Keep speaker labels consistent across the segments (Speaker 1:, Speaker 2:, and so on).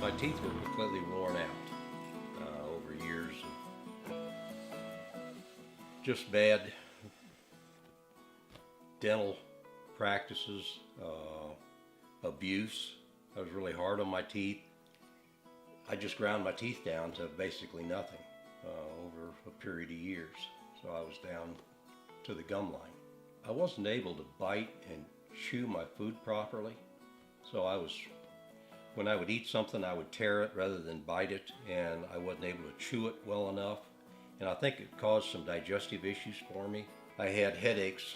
Speaker 1: My teeth were completely worn out over years of just bad dental practices, abuse. I was really hard on my teeth. I just ground my teeth down to basically nothing over a period of years. So I was down to the gum line. I wasn't able to bite and chew my food properly. So when I would eat something, I would tear it rather than bite it, and I wasn't able to chew it well enough. And I think it caused some digestive issues for me. I had headaches.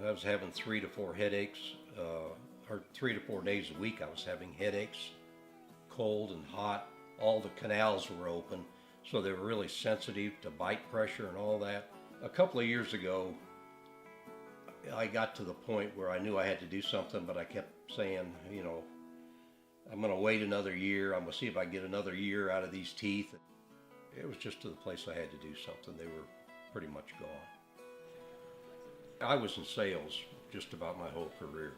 Speaker 1: I was having 3 to 4 headaches, or 3 to 4 days a week I was having headaches, cold and hot. All the canals were open, so they were really sensitive to bite pressure and all that. A couple of years ago, I got to the point where I knew I had to do something, but I kept saying, I'm going to wait another year. I'm going to see if I get another year out of these teeth. It was just to the place I had to do something. They were pretty much gone. I was in sales just about my whole career.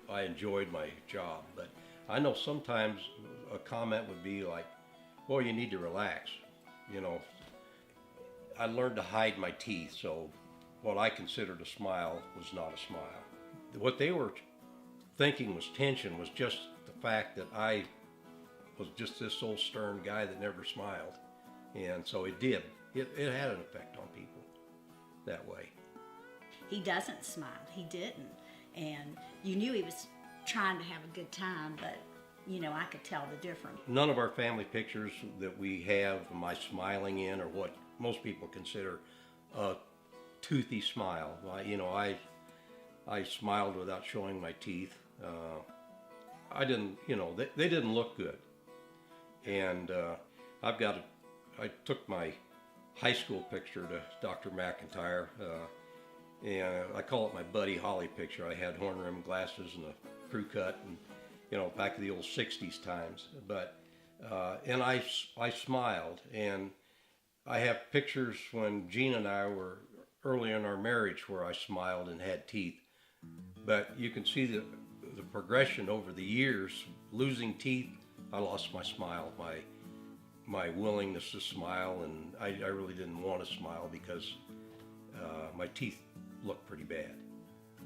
Speaker 1: I enjoyed my job, but I know sometimes a comment would be like, well, you need to relax. I learned to hide my teeth, so what I considered a smile was not a smile. What they were thinking was tension was just the fact that I was just this old stern guy that never smiled. And so it did. It had an effect on people that way.
Speaker 2: He doesn't smile. He didn't. And you knew he was trying to have a good time, but, I could tell the difference.
Speaker 1: None of our family pictures that we have, am I smiling in, or what most people consider a toothy smile. I smiled without showing my teeth. I didn't, they didn't look good. And I took my high school picture to Dr. McIntyre, and I call it my Buddy Holly picture. I had horn-rimmed glasses and a crew cut, and back in the old 60s times. But and I smiled, and I have pictures when Gene and I were early in our marriage where I smiled and had teeth. But you can see the progression over the years. Losing teeth, I lost my smile, my willingness to smile, and I really didn't want to smile because my teeth looked pretty bad.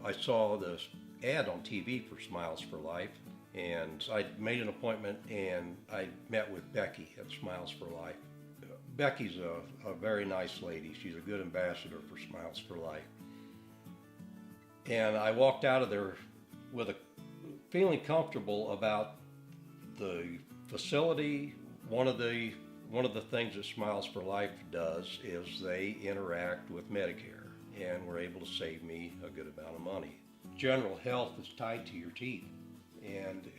Speaker 1: I saw this ad on TV for Smiles for Life, and I made an appointment, and I met with Becky at Smiles for Life. Becky's a very nice lady. She's a good ambassador for Smiles for Life. And I walked out of there with a feeling comfortable about the facility. One of the things that Smiles for Life does is they interact with Medicare, and were able to save me a good amount of money. General health is tied to your teeth, and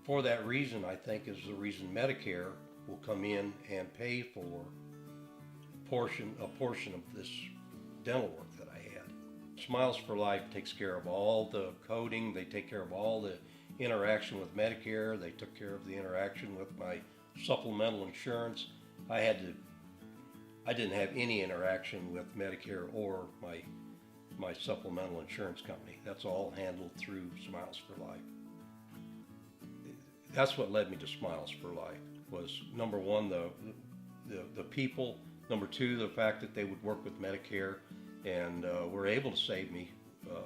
Speaker 1: for that reason, I think, is the reason Medicare will come in and pay for a portion of this dental work that I had. Smiles for Life takes care of all the coding. They take care of all the interaction with Medicare. They took care of the interaction with my supplemental insurance. I didn't have any interaction with Medicare or my supplemental insurance company. That's all handled through Smiles for Life. That's what led me to Smiles for Life. Was number one, the people. Number two, the fact that they would work with Medicare and were able to save me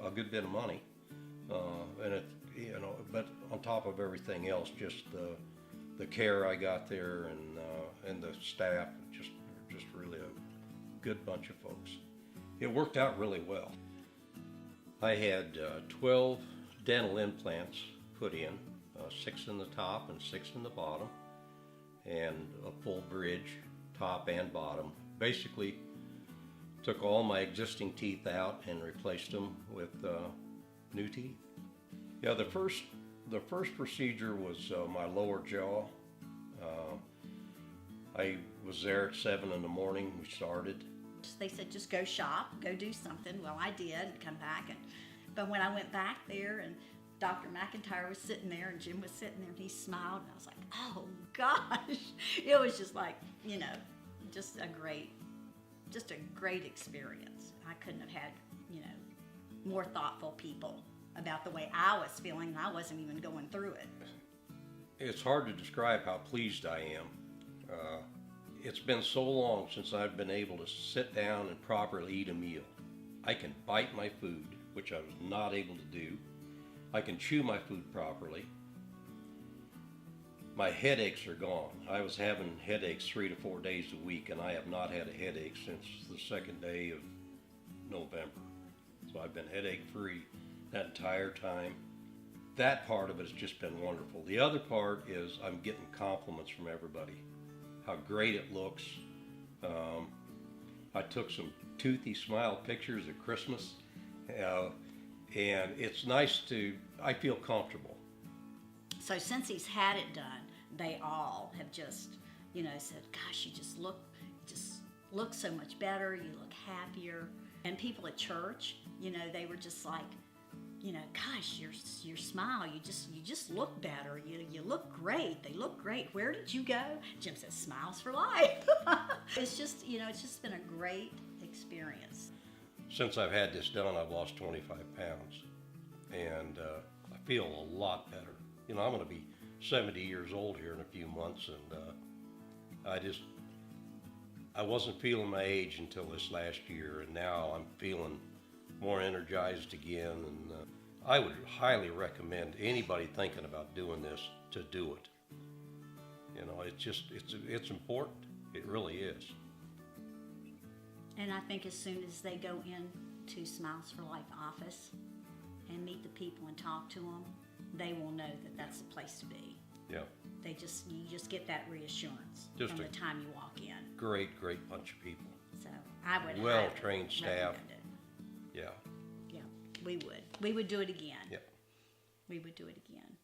Speaker 1: a good bit of money. But on top of everything else, just the care I got there and the staff, just really a good bunch of folks. It worked out really well. I had 12 dental implants put in, 6 in the top and 6 in the bottom, and a full bridge, top and bottom. Basically, took all my existing teeth out and replaced them with new teeth. Yeah, the first procedure was my lower jaw. I was there at 7 in the morning. We started.
Speaker 2: They said, just go shop, go do something. Well, I did, and come back. But when I went back there, and Dr. McIntyre was sitting there, and Jim was sitting there, and he smiled, and I was like, oh gosh. It was just like, just a great experience. I couldn't have had, more thoughtful people about the way I was feeling, and I wasn't even going through it.
Speaker 1: It's hard to describe how pleased I am. Uh, it's been so long since I've been able to sit down and properly eat a meal. I can bite my food, which I was not able to do. I can chew my food properly. My headaches are gone. I was having headaches 3 to 4 days a week, and I have not had a headache since the second day of November. So I've been headache free that entire time. That part of it has just been wonderful. The other part is I'm getting compliments from everybody. How great it looks. I took some toothy smile pictures at Christmas, and it's nice I feel comfortable.
Speaker 2: So since he's had it done, they all have just, said, gosh, you just look so much better, you look happier. And people at church, they were just like, gosh, your smile, you just look better. You look great. They look great. Where did you go? Jim says, Smiles for Life. It's just been a great experience.
Speaker 1: Since I've had this done, I've lost 25 pounds, and I feel a lot better. I'm going to be 70 years old here in a few months, and I wasn't feeling my age until this last year, and now I'm feeling more energized again, and I would highly recommend anybody thinking about doing this to do it. It's important. It really is.
Speaker 2: And I think as soon as they go into Smiles for Life office and meet the people and talk to them, they will know that that's the place to be.
Speaker 1: Yeah.
Speaker 2: You just get that reassurance
Speaker 1: Just
Speaker 2: from the time you walk in.
Speaker 1: Great bunch of people.
Speaker 2: So I would
Speaker 1: Well-trained staff.
Speaker 2: recommend it.
Speaker 1: Yeah.
Speaker 2: Yeah, we would. We would do it again.
Speaker 1: Yeah.
Speaker 2: We would do it again.